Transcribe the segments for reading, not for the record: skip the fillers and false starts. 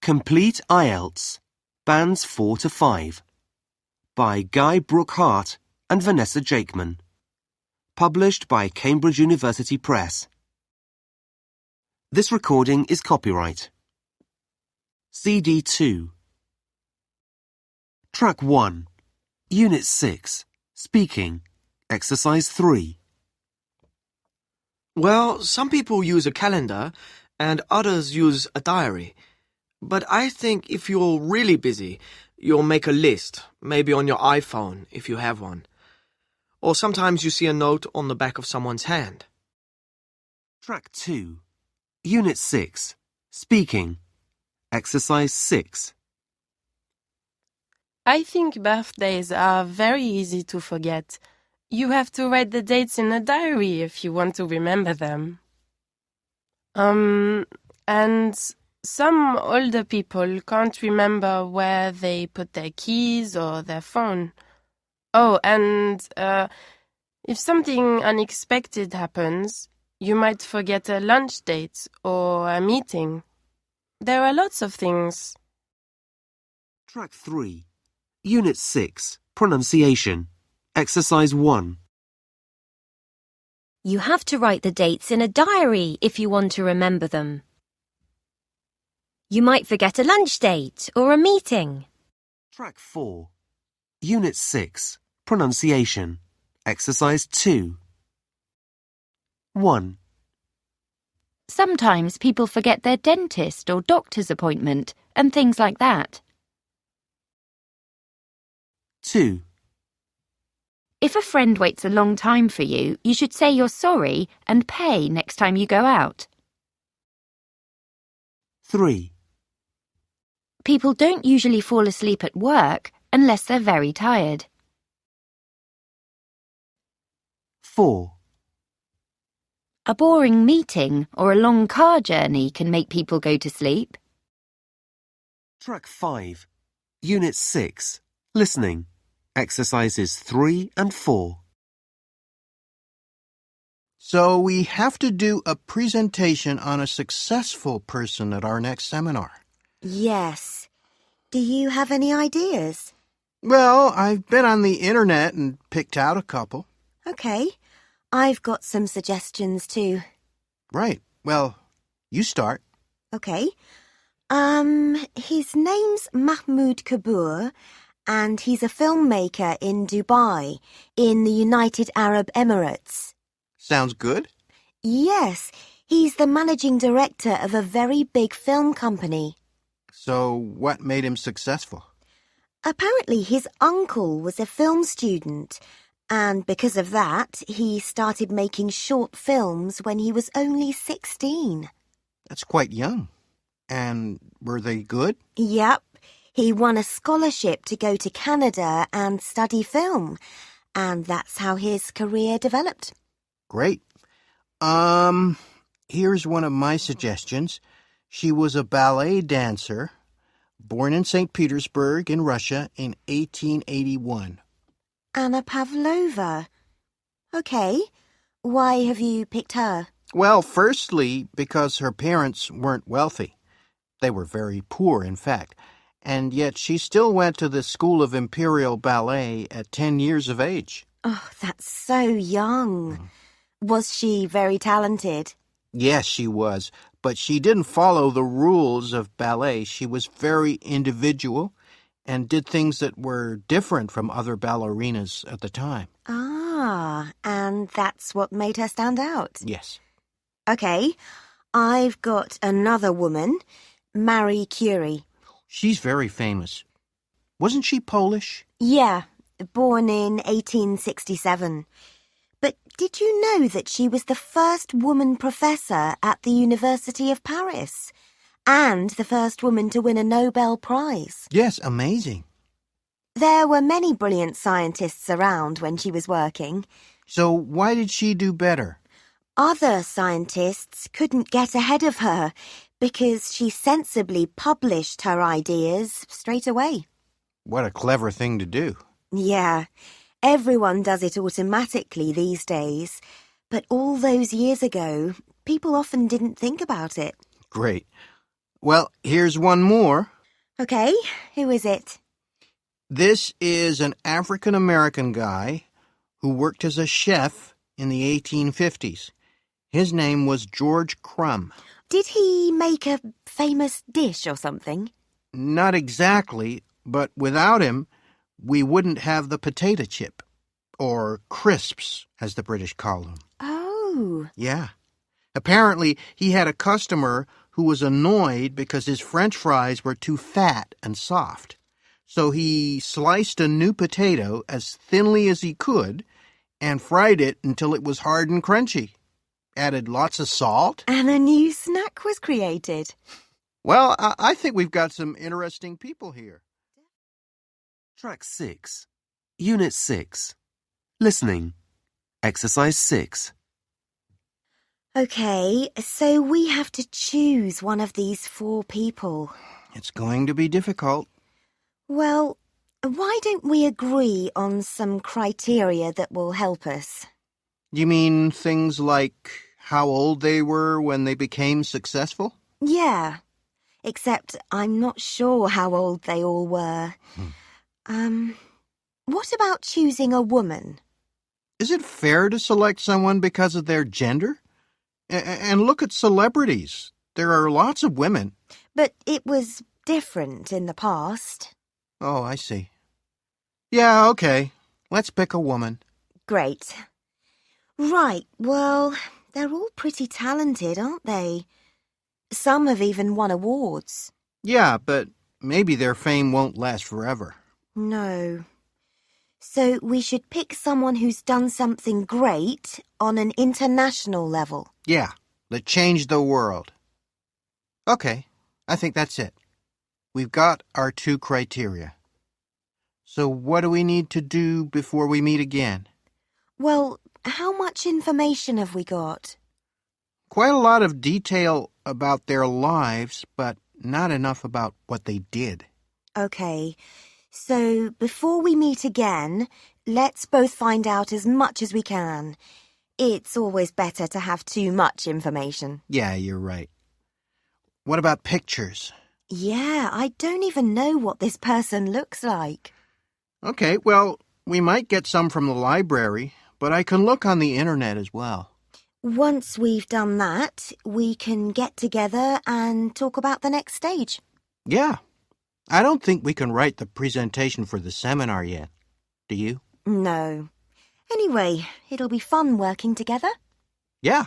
Complete IELTS, Bands 4 to 5, by Guy Brookhart and Vanessa Jakeman. Published by Cambridge University Press. This recording is copyright. CD 2. Track 1. Unit 6. Speaking. Exercise 3. Well, some people use a calendar and others use a diary. But I think if you're really busy, you'll make a list, maybe on your iPhone if you have one. Or sometimes you see a note on the back of someone's hand. Track 2. Unit 6. Speaking. Exercise 6. I think birthdays are very easy to forget. You have to write the dates in a diary if you want to remember them. And some older people can't remember where they put their keys or their phone. Oh, and if something unexpected happens, you might forget a lunch date or a meeting. There are lots of things. Track 3. Unit 6. Pronunciation. Exercise 1. You have to write the dates in a diary if you want to remember them. You might forget a lunch date or a meeting. Track 4. Unit 6. Pronunciation. Exercise 2. 1. Sometimes people forget their dentist or doctor's appointment and things like that. 2. If a friend waits a long time for you, you should say you're sorry and pay next time you go out. 3. People don't usually fall asleep at work unless they're very tired. 4. A boring meeting or a long car journey can make people go to sleep. Track 5. Unit 6. Listening. Exercises 3 and 4. So we have to do a presentation on a successful person at our next seminar. Yes. Do you have any ideas? Well, I've been on the internet and picked out a couple. Okay. I've got some suggestions too. Right. Well, you start. Okay. His name's Mahmoud Kabur, and he's a filmmaker in Dubai, in the United Arab Emirates. Sounds good. Yes, he's the managing director of a very big film company. So what made him successful? Apparently his uncle was a film student, and because of that, he started making short films when he was only 16. That's quite young. And were they good? Yep. He won a scholarship to go to Canada and study film, and that's how his career developed. Great. Here's one of my suggestions. She was a ballet dancer, born in St. Petersburg in Russia in 1881. Anna Pavlova. Okay. Why have you picked her? Well, firstly, because her parents weren't wealthy. They were very poor, in fact. And yet she still went to the School of Imperial Ballet at 10 years of age. Oh, that's so young. Was she very talented? Yes, she was. But she didn't follow the rules of ballet. She was very individual and did things that were different from other ballerinas at the time. Ah, and that's what made her stand out. Yes. Okay, I've got another woman, Marie Curie. She's very famous. Wasn't she Polish? Yeah, born in 1867. But did you know that she was the first woman professor at the University of Paris? And the first woman to win a Nobel Prize. Yes, amazing. There were many brilliant scientists around when she was working. So why did she do better? Other scientists couldn't get ahead of her because she sensibly published her ideas straight away. What a clever thing to do. Yeah, everyone does it automatically these days. But all those years ago, people often didn't think about it. Great. Well, here's one more. Okay, who is it? This is an African-American guy who worked as a chef in the 1850s. His name was George Crumb. Did he make a famous dish or something? Not exactly, but without him, we wouldn't have the potato chip, or crisps, as the British call them. Oh. Yeah. Apparently, he had a customer who was annoyed because his French fries were too fat and soft. So he sliced a new potato as thinly as he could and fried it until it was hard and crunchy. Added lots of salt. And a new snack was created. Well, I think we've got some interesting people here. Track 6. Unit 6. Listening. Exercise 6. Okay, so we have to choose one of these 4 people. It's going to be difficult. Well, why don't we agree on some criteria that will help us? You mean things like how old they were when they became successful? Yeah, except I'm not sure how old they all were. What about choosing a woman? Is it fair to select someone because of their gender? And look at celebrities. There are lots of women. But it was different in the past. Oh, I see. Yeah, okay. Let's pick a woman. Great. Right, well, they're all pretty talented, aren't they? Some have even won awards. Yeah, but maybe their fame won't last forever. No. So we should pick someone who's done something great on an international level. Yeah, that changed the world. Okay, I think that's it. We've got our 2 criteria. So what do we need to do before we meet again? Well, how much information have we got? Quite a lot of detail about their lives, but not enough about what they did. Okay, so before we meet again, let's both find out as much as we can. It's always better to have too much information. Yeah, you're right. What about pictures? Yeah, I don't even know what this person looks like. Okay, well, we might get some from the library, but I can look on the internet as well. Once we've done that, we can get together and talk about the next stage. Yeah. I don't think we can write the presentation for the seminar yet. Do you? No. Anyway, it'll be fun working together. Yeah.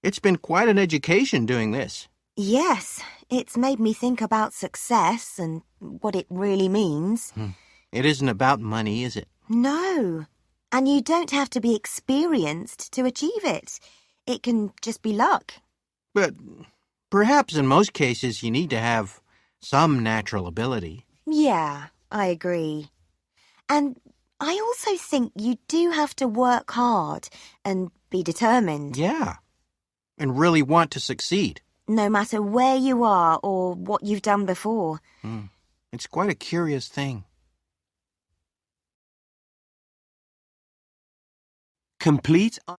It's been quite an education doing this. Yes, it's made me think about success and what it really means. It isn't about money, is it? No. And you don't have to be experienced to achieve it. It can just be luck. But perhaps in most cases you need to have some natural ability. Yeah, I agree. And I also think you do have to work hard and be determined. Yeah. And really want to succeed. No matter where you are or what you've done before. It's quite a curious thing. Complete